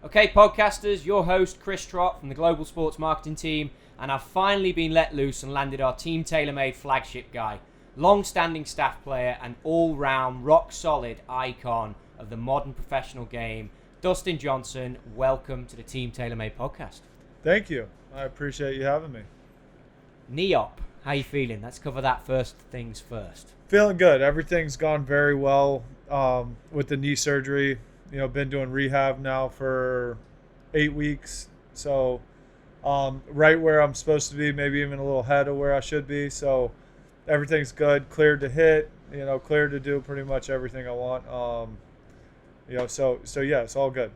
Okay, podcasters, your host Chris Trott from the Global Sports Marketing Team, and I've finally been let loose and landed our Team TaylorMade flagship guy, long-standing staff player and all-round rock-solid icon of the modern professional game, Dustin Johnson. Welcome to the Team TaylorMade Podcast. Thank you. I appreciate you having me. Knee op, how you feeling? Let's cover that first things first. Feeling good. Everything's gone very well with the knee surgery. Been doing rehab now for 8 weeks. So right where I'm supposed to be, maybe even a little ahead of where I should be. So everything's good. Cleared to hit, cleared to do pretty much everything I want. So yeah, it's all good.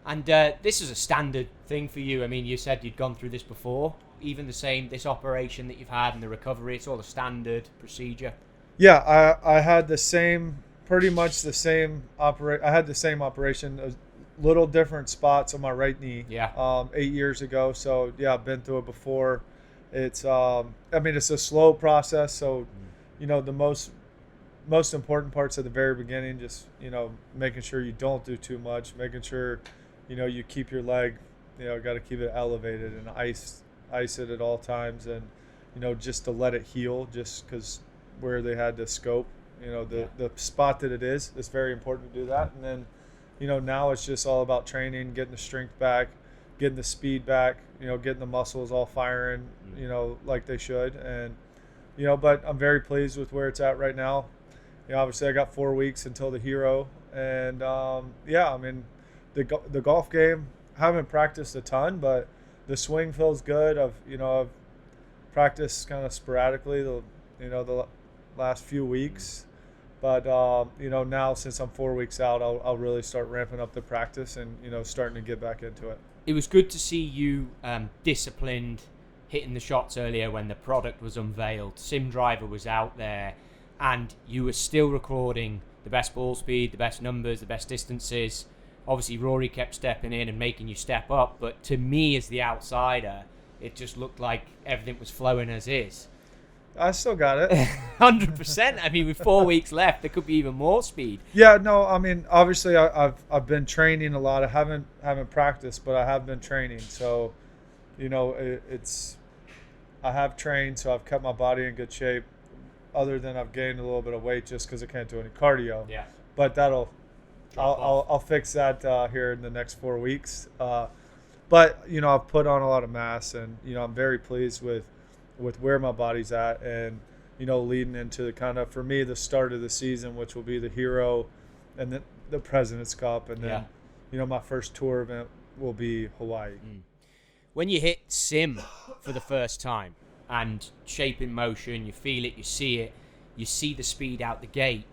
And this is a standard thing for you. I mean, you said you'd gone through this before. Even the same, this operation that you've had and the recovery, it's all a standard procedure. Yeah, I had the same, pretty much the same I had the same operation, a little different spots on my right knee. Yeah. 8 years ago. So yeah, I've been through it before. It's it's a slow process. So, the most important parts at the very beginning, just making sure you don't do too much, making sure you keep your leg, got to keep it elevated and ice it at all times, and just to let it heal, just because where they had the scope, the spot that it is, it's very important to do that. And then now it's just all about training, getting the strength back, getting the speed back, getting the muscles all firing, like they should. And but I'm very pleased with where it's at right now. Obviously I got 4 weeks until the Hero, and the golf game, I haven't practiced a ton, but the swing feels good. I've practiced kind of sporadically the last few weeks, but now since I'm 4 weeks out, I'll really start ramping up the practice and starting to get back into it. It was good to see you disciplined, hitting the shots earlier when the product was unveiled. Sim Driver was out there, and you were still recording the best ball speed, the best numbers, the best distances. Obviously, Rory kept stepping in and making you step up, but to me as the outsider, it just looked like everything was flowing as is. I still got it. 100%. I mean, with 4 weeks left, there could be even more speed. Yeah, no, I mean, obviously I've been training a lot. I haven't practiced, but I have been training. So, I have trained, so I've kept my body in good shape. Other than I've gained a little bit of weight just because I can't do any cardio. Yeah. But I'll fix that here in the next 4 weeks. But I've put on a lot of mass, and I'm very pleased with where my body's at, and leading into the kind of, for me, the start of the season, which will be the Hero and then the President's Cup, and then my first tour event will be Hawaii. When you hit sim for the first time and shape in motion, you feel it, you see the speed out the gate,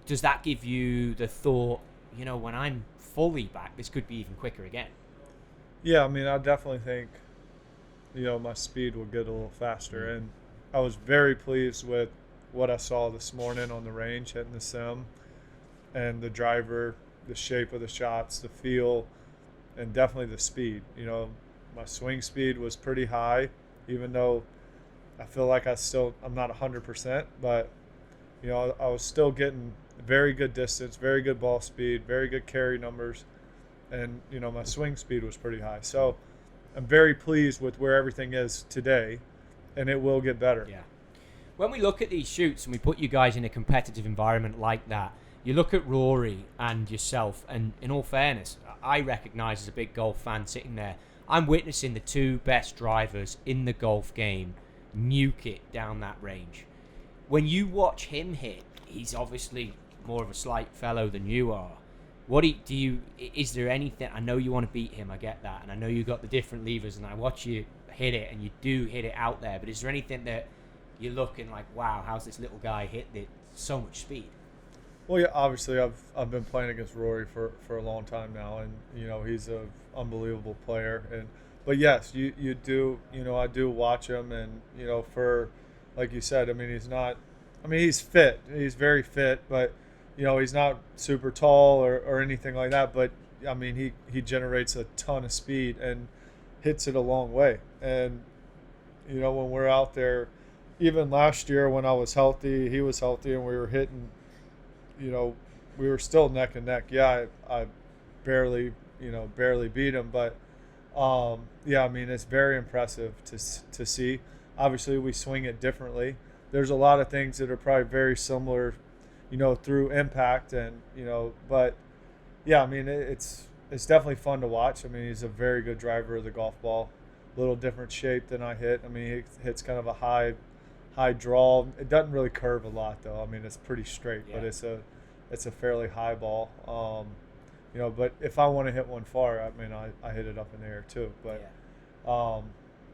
does that give you the thought, when I'm fully back, this could be even quicker again? Yeah, I mean, I definitely think, my speed will get a little faster. And I was very pleased with what I saw this morning on the range, hitting the sim, and the driver, the shape of the shots, the feel, and definitely the speed. My swing speed was pretty high, even though I feel like I'm not 100%, but, I was still getting very good distance, very good ball speed, very good carry numbers, and my swing speed was pretty high. So I'm very pleased with where everything is today, and it will get better. Yeah. When we look at these shoots and we put you guys in a competitive environment like that, you look at Rory and yourself, and in all fairness, I recognize as a big golf fan sitting there, I'm witnessing the two best drivers in the golf game nuke it down that range. When you watch him hit, he's obviously more of a slight fellow than you are. Is there anything, I know you want to beat him, I get that, and I know you got the different levers, and I watch you hit it, and you do hit it out there, but is there anything that you're looking like, wow, how's this little guy hit it so much speed? Well, yeah, obviously I've been playing against Rory for a long time now, and he's an unbelievable player. But yes, you do, I do watch him, and for, like you said, I mean, he's fit, he's very fit, but he's not super tall or anything like that, but I mean, he generates a ton of speed and hits it a long way. And when we're out there, even last year when I was healthy, he was healthy, and we were hitting, we were still neck and neck. Yeah, I barely beat him. But yeah, I mean, it's very impressive to see. Obviously, we swing it differently. There's a lot of things that are probably very similar, through impact and but yeah, I mean, it's definitely fun to watch. I mean, he's a very good driver of the golf ball. A little different shape than I hit. I mean, he hits kind of a high draw. It doesn't really curve a lot though. I mean, it's pretty straight, but it's a fairly high ball. But if I want to hit one far, I mean, I hit it up in the air too. But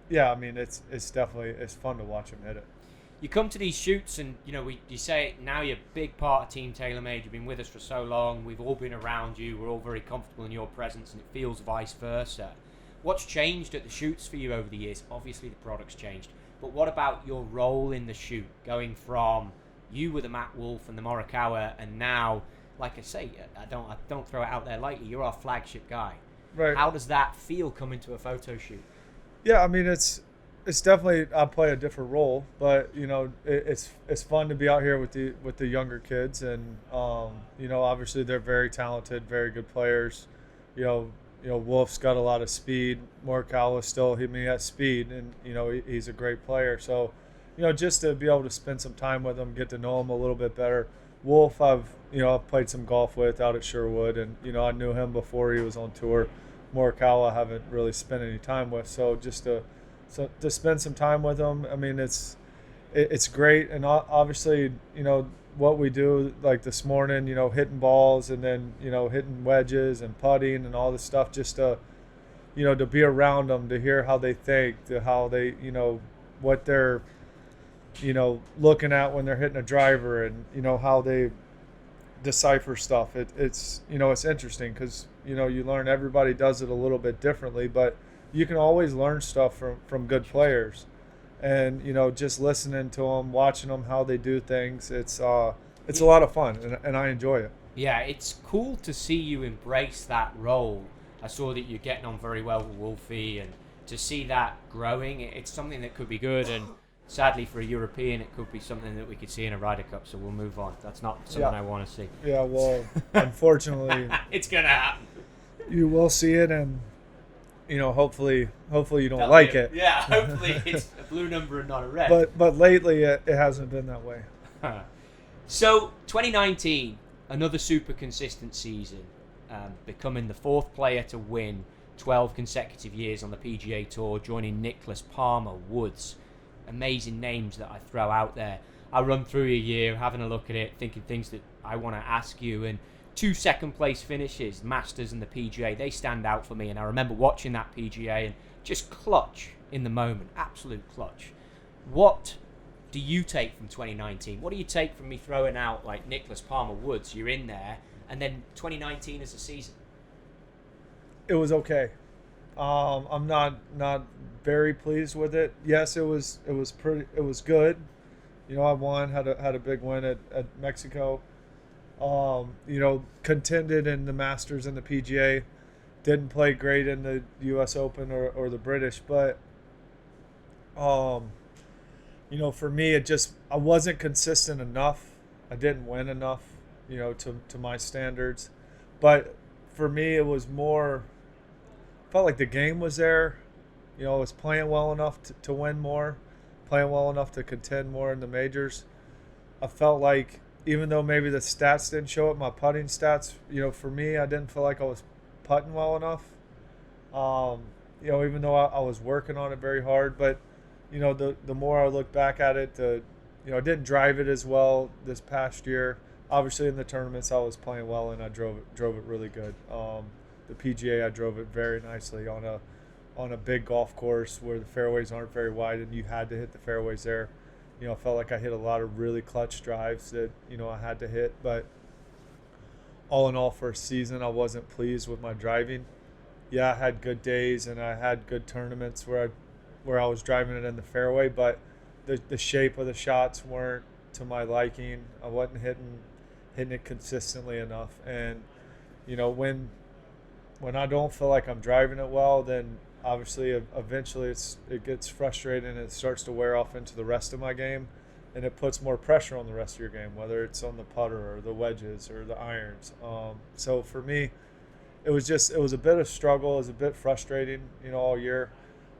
yeah, I mean, it's fun to watch him hit it. You come to these shoots and, you say now you're a big part of Team TaylorMade. You've been with us for so long. We've all been around you. We're all very comfortable in your presence, and it feels vice versa. What's changed at the shoots for you over the years? Obviously, the product's changed. But what about your role in the shoot, going from you were the Matt Wolf and the Morikawa, and now, like I say, I don't throw it out there lightly, you're our flagship guy. Right. How does that feel coming to a photo shoot? Yeah, I mean, it's definitely, I play a different role, but it's fun to be out here with the younger kids, and obviously they're very talented, very good players. Wolf's got a lot of speed. Morikawa still, he has speed, and he's a great player. So, just to be able to spend some time with him, get to know him a little bit better. Wolf, I've played some golf with out at Sherwood, and I knew him before he was on tour. Morikawa I haven't really spent any time with, so just to spend some time with him, I mean, it's great. And obviously, what we do, like this morning, hitting balls and then, hitting wedges and putting and all this stuff, just to be around them, to hear how they think, to how they, what they're, looking at when they're hitting a driver, and, how they decipher stuff. It's interesting because, you learn everybody does it a little bit differently, but you can always learn stuff from good players. And just listening to them, watching them, how they do things, it's a lot of fun, and I enjoy it. Yeah, it's cool to see you embrace that role. I saw that you're getting on very well with Wolfie, and to see that growing, it's something that could be good. And sadly for a European, it could be something that we could see in a Ryder Cup. So we'll move on. That's not something I want to see. Yeah, well, unfortunately, it's gonna happen. You will see it, and hopefully you don't like it. Yeah, hopefully it's a blue number and not a red. But lately it hasn't been that way. So 2019, another super consistent season, becoming the fourth player to win 12 consecutive years on the PGA Tour, joining Nicholas Palmer, Woods. Amazing names that I throw out there. I run through your year, having a look at it, thinking things that I want to ask you, and 2 second-place finishes, Masters and the PGA, they stand out for me. And I remember watching that PGA and just clutch in the moment, absolute clutch. What do you take from 2019? What do you take from me throwing out like Nicholas Palmer, Woods? You're in there, and then 2019 as a season. It was okay. I'm not very pleased with it. Yes, it was good. I won, had a big win at Mexico. Contended in the Masters and the PGA. Didn't play great in the U.S. Open or the British, but for me, I wasn't consistent enough. I didn't win enough, to my standards. But for me, it was more, felt like the game was there. I was playing well enough to win more, playing well enough to contend more in the majors. I felt like, even though maybe the stats didn't show up, my putting stats, for me, I didn't feel like I was putting well enough. Even though I was working on it very hard, but the more I look back at it, I didn't drive it as well this past year. Obviously, in the tournaments, I was playing well, and I drove it really good. The PGA, I drove it very nicely on a big golf course where the fairways aren't very wide, and you had to hit the fairways there. I felt like I hit a lot of really clutch drives that, I had to hit. But all in all, for a season, I wasn't pleased with my driving. Yeah, I had good days, and I had good tournaments where I was driving it in the fairway, but the shape of the shots weren't to my liking. I wasn't hitting it consistently enough. And, when I don't feel like I'm driving it well, then obviously eventually it gets frustrating, and it starts to wear off into the rest of my game, and it puts more pressure on the rest of your game, whether it's on the putter or the wedges or the irons. So for me, it was a bit of struggle. It was a bit frustrating, all year.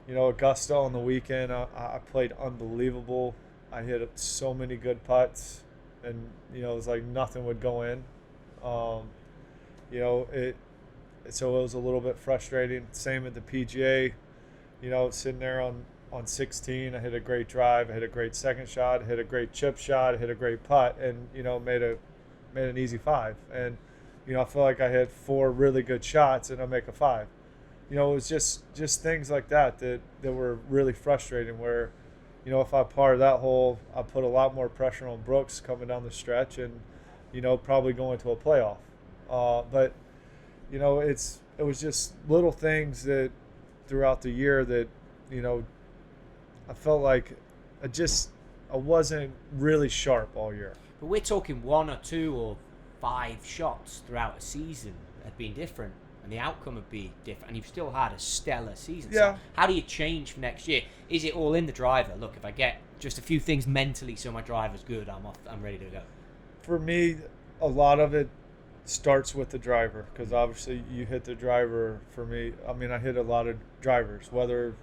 Augusta on the weekend, I played unbelievable. I hit so many good putts, and it was like nothing would go in. So it was a little bit frustrating. Same at the PGA, sitting there on 16, I hit a great drive, I hit a great second shot, I hit a great chip shot, I hit a great putt, and made an easy 5. And I feel like I hit 4 really good shots and I make a 5. It was just things like that were really frustrating. Where, if I parred that hole, I put a lot more pressure on Brooks coming down the stretch, and probably going to a playoff. But it was just little things that throughout the year that I felt like I wasn't really sharp all year. But we're talking 1 or 2 or 5 shots throughout a season had been different, and the outcome would be different, and you've still had a stellar season. Yeah. So how do you change for next year? Is it all in the driver? Look, if I get just a few things mentally so my driver's good, I'm ready to go. For me, a lot of it starts with the driver, because obviously you hit the driver. For me, I mean, I hit a lot of drivers, whether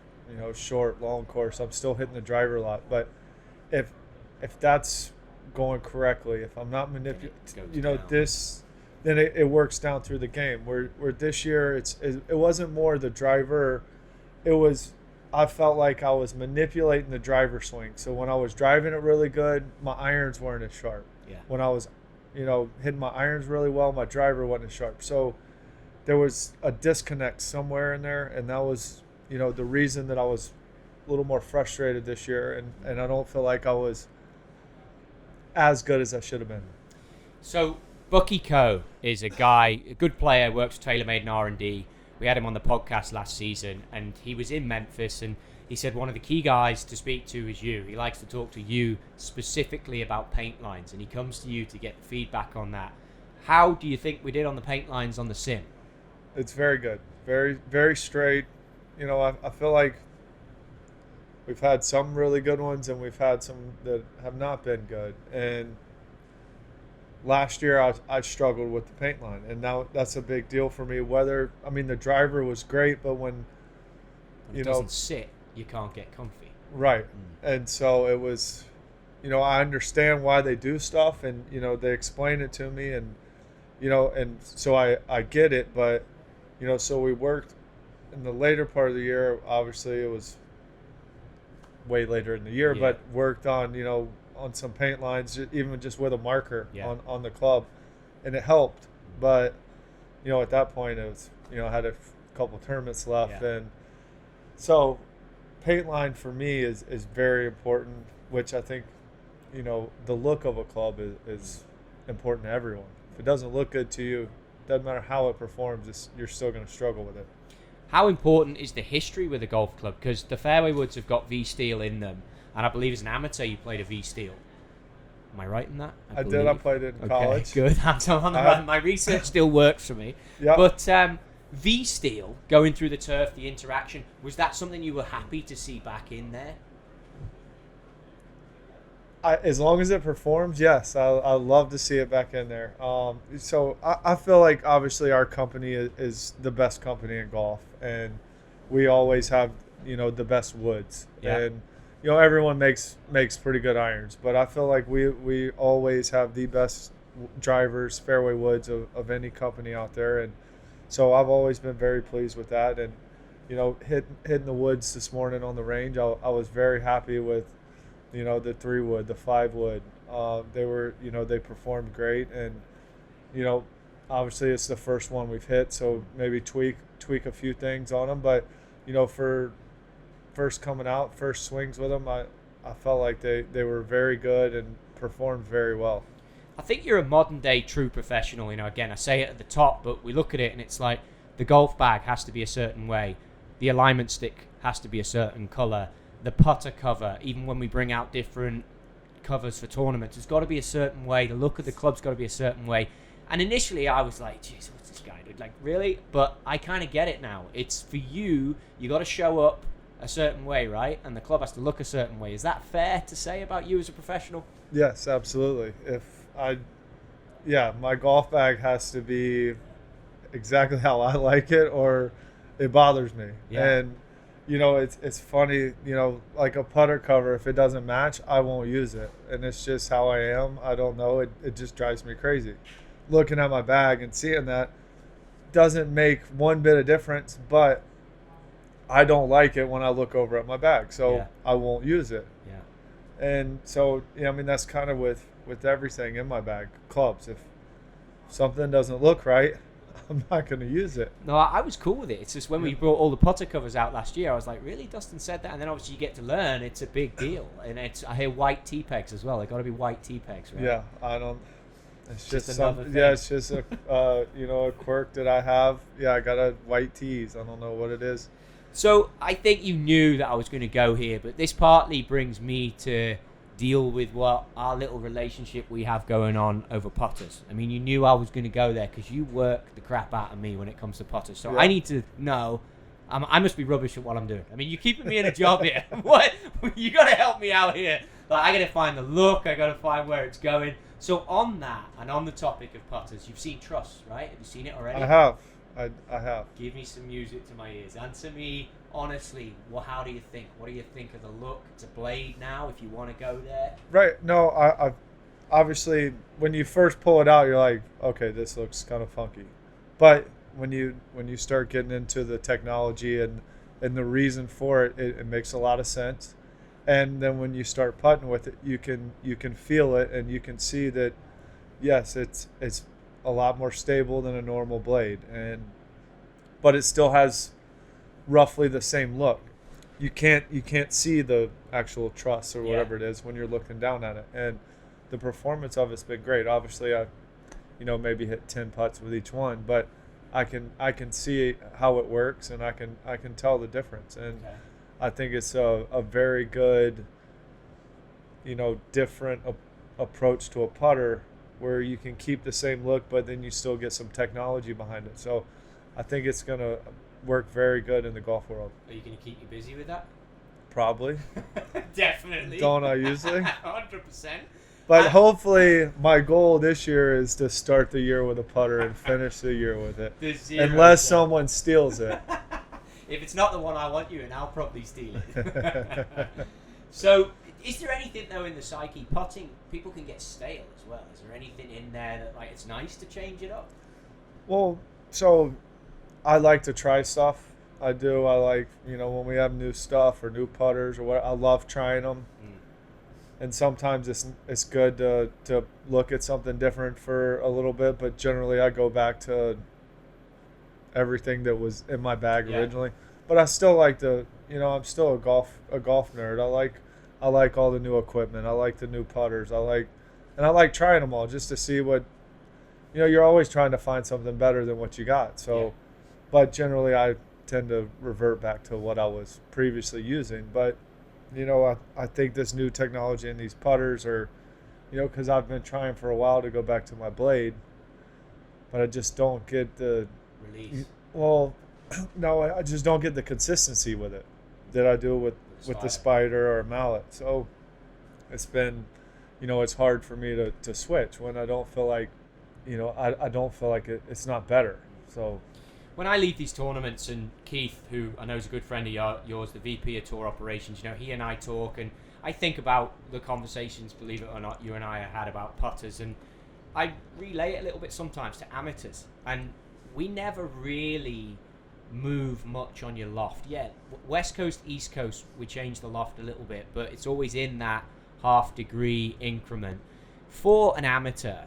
short, long course, I'm still hitting the driver a lot. But if that's going correctly, if I'm not manipulating, then it works down through the game. Where this year it wasn't more the driver, I felt like I was manipulating the driver swing. So when I was driving it really good, my irons weren't as sharp. Yeah. When I was hitting my irons really well, my driver wasn't as sharp. So there was a disconnect somewhere in there, and that was the reason that I was a little more frustrated this year, and I don't feel like I was as good as I should have been. So Bucky Coe is a good player, works for TaylorMade and R&D. We had him on the podcast last season, and he was in Memphis, and he said one of the key guys to speak to is you. He likes to talk to you specifically about paint lines, and he comes to you to get feedback on that. How do you think we did on the paint lines on the sim? It's very good. Very, very straight. I feel like we've had some really good ones, and we've had some that have not been good. And last year I struggled with the paint line, and now that's a big deal for me. The driver was great, but when it doesn't sit, you can't get comfy. Right. And so it was, I understand why they do stuff, and they explain it to me, and and so I get it. But so we worked in the later part of the year. Obviously it was way later in the year, but worked on on some paint lines, even just with a marker on the club, and it helped. But at that point it was I had a couple tournaments left, and so paint line for me is very important, which I think the look of a club is important to everyone. If it doesn't look good to you, doesn't matter how it performs, you're still going to struggle with it. How important is the history with a golf club? Because the fairway woods have got V-steel in them, and I believe as an amateur you played a V-steel. Am I right in that? I did. I played it in college. Good. My research still works for me. Yep. But V-steel, going through the turf, the interaction, was that something you were happy to see back in there? As long as it performs, yes. I love to see it back in there. So I feel like obviously our company is the best company in golf, and we always have the best woods. Yeah. And everyone makes pretty good irons, but I feel like we always have the best drivers, fairway woods of any company out there, and so I've always been very pleased with that. And hitting the woods this morning on the range, I was very happy with the 3 wood, the 5 wood. They were they performed great, and obviously it's the first one we've hit, so maybe tweak a few things on them, but for first coming out, first swings with them, I felt like they were very good and performed very well. I think you're a modern day true professional. Again, I say it at the top, but we look at it and it's like the golf bag has to be a certain way, the alignment stick has to be a certain color, the putter cover, even when we bring out different covers for tournaments, it's got to be a certain way, the look of the club's got to be a certain way. And initially I was like, jeez, what's this guy doing? Like, really? But I kind of get it now. It's for you got to show up a certain way, right? And the club has to look a certain way. Is that fair to say about you as a professional? Yes, absolutely. My golf bag has to be exactly how I like it, or it bothers me. Yeah. And it's funny, like a putter cover, if it doesn't match, I won't use it. And it's just how I am. I don't know. It just drives me crazy. Looking at my bag and seeing that doesn't make one bit of difference, but I don't like it when I look over at my bag. So I won't use it. Yeah. And so, that's kind of with everything in my bag. Clubs. If something doesn't look right, I'm not going to use it. No, I was cool with it. It's just when we brought all the putter covers out last year, I was like, really? Dustin said that? And then obviously you get to learn it's a big deal. And I hear white T-pegs as well. They got to be white T-pegs, right? Yeah, I don't. It's just another thing. Yeah, it's just a a quirk that I have. Yeah, I got a white tees. I don't know what it is. So I think you knew that I was going to go here, but this partly brings me to deal with what our little relationship we have going on over putters. I mean, you knew I was going to go there because you work the crap out of me when it comes to putters. So I need to know. I must be rubbish at what I'm doing. I mean, you're keeping me in a job here. What? You got to help me out here. Like, I got to find the look. I got to find where it's going. So on that, and on the topic of putters, you've seen Truss, right? Have you seen it already? I have. I have. Give me some music to my ears. Answer me honestly. How do you think? What do you think of the look? It's a blade now, if you want to go there. Right. No, I obviously, when you first pull it out, you're like, okay, this looks kind of funky. But when you start getting into the technology and the reason for it, it makes a lot of sense. And then when you start putting with it, you can feel it, and you can see that, yes, it's a lot more stable than a normal blade, but it still has roughly the same look. You can't see the actual truss or whatever it is when you're looking down at it, and the performance of it's been great. Obviously, I maybe hit 10 putts with each one, but I can see how it works, and I can tell the difference. And I think it's a very good, different approach to a putter, where you can keep the same look, but then you still get some technology behind it. So I think it's going to work very good in the golf world. Are you going to keep you busy with that? Probably. Definitely. Don't I usually? 100%. But hopefully my goal this year is to start the year with a putter and finish the year with it. Unless someone steals it. If it's not the one I want you in, I'll probably steal it. So, is there anything, though, in the psyche? Putting, people can get stale as well. Is there anything in there that, like, it's nice to change it up? Well, so I like to try stuff. I do. I like, when we have new stuff or new putters or what, I love trying them. And sometimes it's good to look at something different for a little bit, but generally I go back to everything that was in my bag originally. But I still like to, I'm still a golf nerd. I like all the new equipment. I like the new putters. I like trying them all just to see what, you're always trying to find something better than what you got. So, but generally I tend to revert back to what I was previously using. But, I think this new technology in these putters are, because I've been trying for a while to go back to my blade, but I just don't get the release. Well, no, I just don't get the consistency with it that I do with the Spider or mallet. So it's been, it's hard for me to switch when I don't feel like, I don't feel like it's not better. So when I leave these tournaments, and Keith, who I know is a good friend of yours, the VP of Tour Operations, he and I talk, and I think about the conversations, believe it or not, you and I had about putters, and I relay it a little bit sometimes to amateurs, and we never really move much on your loft. West Coast, East Coast, we change the loft a little bit, but it's always in that half-degree increment. For an amateur,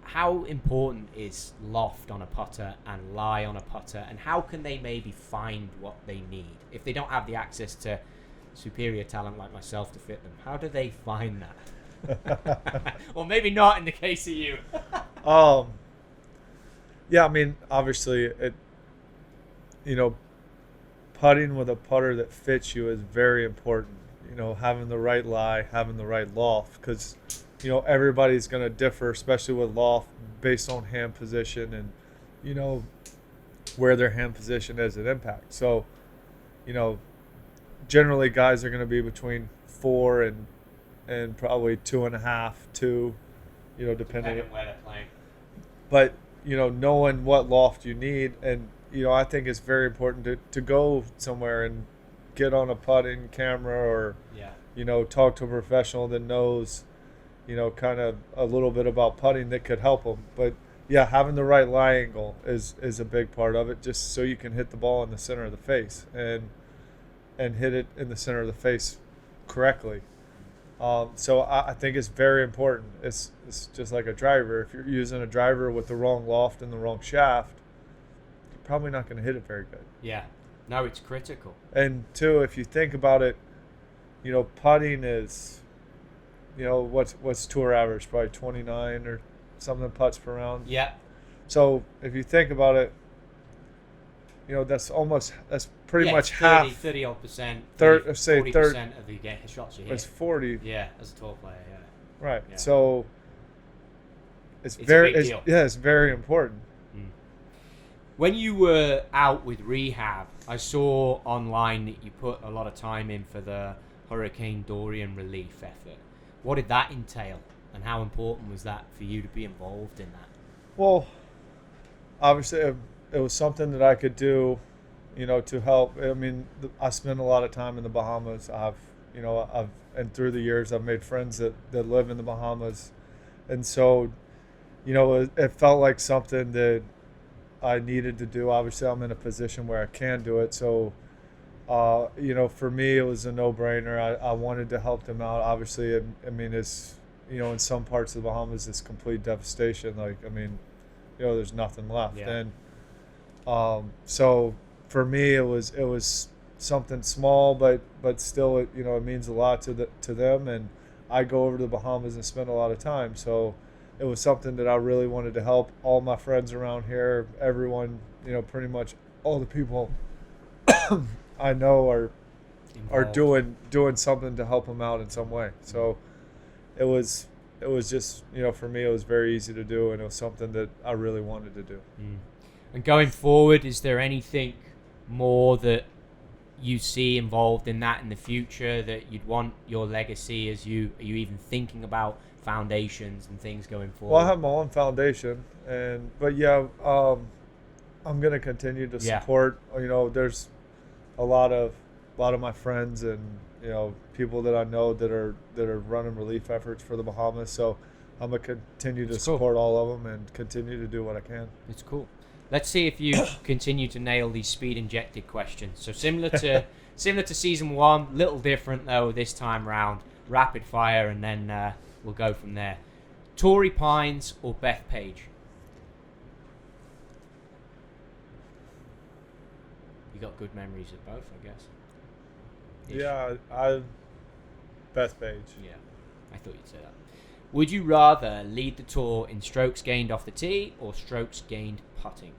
how important is loft on a putter and lie on a putter, and how can they maybe find what they need if they don't have the access to superior talent like myself to fit them? How do they find that? Or maybe not in the case of you. Yeah, I mean, obviously, putting with a putter that fits you is very important. Having the right lie, having the right loft, because, everybody's going to differ, especially with loft, based on hand position and, where their hand position is at impact. So, generally guys are going to be between 4 and probably 2.5, 2, depending on where they're playing. But knowing what loft you need. And, I think it's very important to go somewhere and get on a putting camera or, talk to a professional that knows, kind of a little bit about putting that could help them. But, yeah, having the right lie angle is a big part of it, just so you can hit the ball in the center of the face and hit it in the center of the face correctly. So I think it's very important. It's just like a driver. If you're using a driver with the wrong loft and the wrong shaft, you're probably not going to hit it very good. Yeah. No, it's critical. And two, if you think about it, putting is, what's tour average? Probably 29 or something putts per round. Yeah. So if you think about it, that's pretty much 30, half. 30 odd percent. 40% of the shots you hit. It's 40. Yeah, as a tour player, yeah. Right. Yeah. So it's a very big deal. it's very important. When you were out with rehab, I saw online that you put a lot of time in for the Hurricane Dorian relief effort. What did that entail, and how important was that for you to be involved in that? Well, obviously it was something that I could do, to help. I mean, I spent a lot of time in the Bahamas. And through the years, I've made friends that live in the Bahamas. And so, it felt like something that I needed to do. Obviously, I'm in a position where I can do it. So, for me, it was a no-brainer. I wanted to help them out. Obviously, it's, in some parts of the Bahamas, it's complete devastation. There's nothing left. Yeah. And so for me, it was something small, but still, it means a lot to them. And I go over to the Bahamas and spend a lot of time. So it was something that I really wanted to help all my friends around here, everyone, pretty much all the people I know are doing something to help them out in some way. So it was just, for me, it was very easy to do, and it was something that I really wanted to do. And going forward, is there anything more that you see involved in that in the future that you'd want your legacy? Are you even thinking about foundations and things going forward? Well, I have my own foundation, but yeah, I'm going to continue to support. There's a lot of my friends and people that I know that are running relief efforts for the Bahamas. So I'm gonna continue to support all of them and continue to do what I can. It's cool. Let's see if you continue to nail these speed injected questions. So similar to season one, little different though this time round. Rapid fire, and then we'll go from there. Torrey Pines or Beth Page? You got good memories of both, I guess. Yeah, Beth Page. Yeah, I thought you'd say that. Would you rather lead the tour in strokes gained off the tee or strokes gained putting?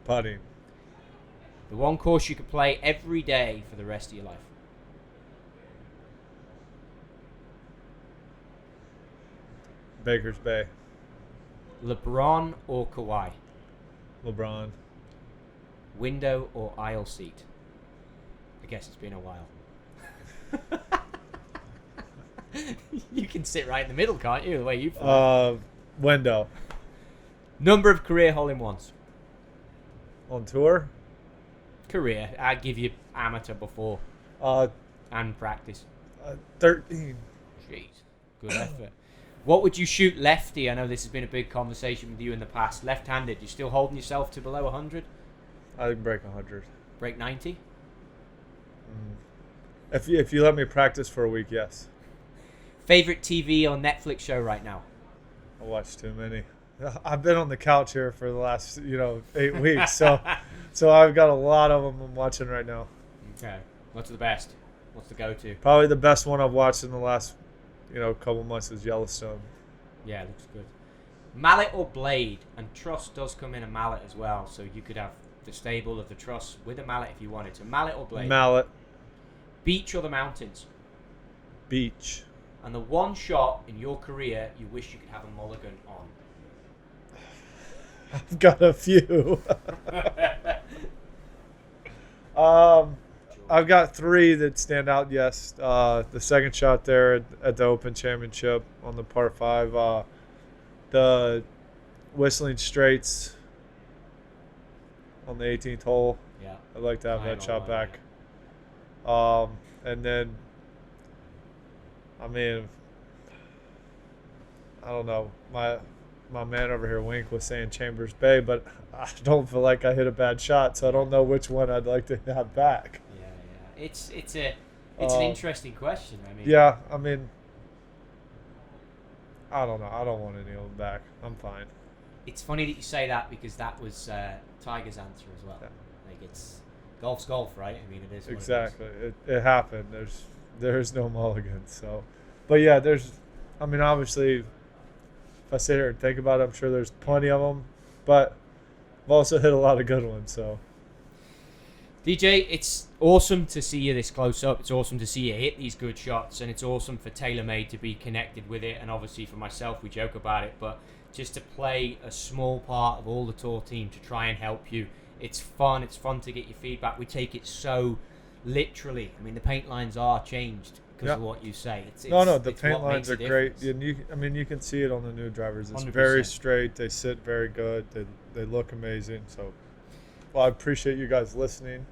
Putting. The one course you could play every day for the rest of your life. Baker's Bay. LeBron or Kawhi? LeBron. Window or aisle seat? I guess it's been a while. You can sit right in the middle, can't you? The way you fly. Window. Number of career hole-in-ones? On tour? Career. I'd give you amateur before. And practice. 13. Jeez. Good effort. What would you shoot lefty? I know this has been a big conversation with you in the past. Left-handed. You still holding yourself to below 100? I can break 100. Break 90? If you let me practice for a week, yes. Favorite TV or Netflix show right now? I watch too many. I've been on the couch here for the last 8 weeks, so I've got a lot of them I'm watching right now. Okay. What's the best? What's the go-to? Probably the best one I've watched in the last couple months is Yellowstone. Yeah, it looks good. Mallet or blade? And truss does come in a mallet as well, so you could have the stable of the truss with a mallet if you wanted to. Mallet or blade? Mallet. Beach or the mountains? Beach. And the one shot in your career you wish you could have a mulligan on? I've got a few. I've got 3 that stand out, yes. The second shot there at the Open Championship on the par 5. The Whistling Straits on the 18th hole. Yeah. I'd like to have that shot line, back. And then, I mean, I don't know. My man over here, Wink, was saying Chambers Bay, but I don't feel like I hit a bad shot, so I don't know which one I'd like to have back. Yeah. It's an interesting question. I mean. Yeah, I mean, I don't know. I don't want any of them back. I'm fine. It's funny that you say that because that was Tiger's answer as well. Yeah. Like golf's golf, right? I mean, it is. Exactly. It happened. There's no mulligan. So, but yeah, obviously, if I sit here and think about it, I'm sure there's plenty of them, but I've also hit a lot of good ones. So, DJ, it's awesome to see you this close up. It's awesome to see you hit these good shots, and it's awesome for TaylorMade to be connected with it. And obviously for myself, we joke about it, but just to play a small part of all the tour team to try and help you. It's fun. It's fun to get your feedback. We take it so literally. I mean, the paint lines are changed because of what you say. The paint lines are great. And you can see it on the new drivers. It's 100%. Very straight. They sit very good. They look amazing. So, well, I appreciate you guys listening.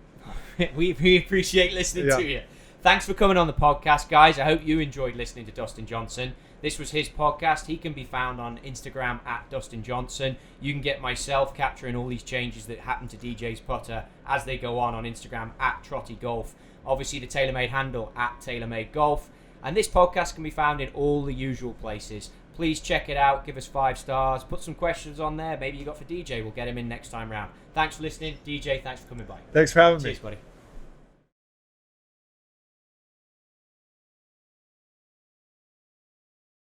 we appreciate listening to you. Thanks for coming on the podcast, guys. I hope you enjoyed listening to Dustin Johnson. This was his podcast. He can be found on Instagram at Dustin Johnson. You can get myself capturing all these changes that happen to DJ's putter as they go on Instagram at Trotty Golf. Obviously, the TaylorMade handle at TaylorMade Golf. And this podcast can be found in all the usual places. Please check it out. Give us 5 stars. Put some questions on there. Maybe you got for DJ. We'll get him in next time round. Thanks for listening. DJ, thanks for coming by. Thanks for having me. Cheers, buddy.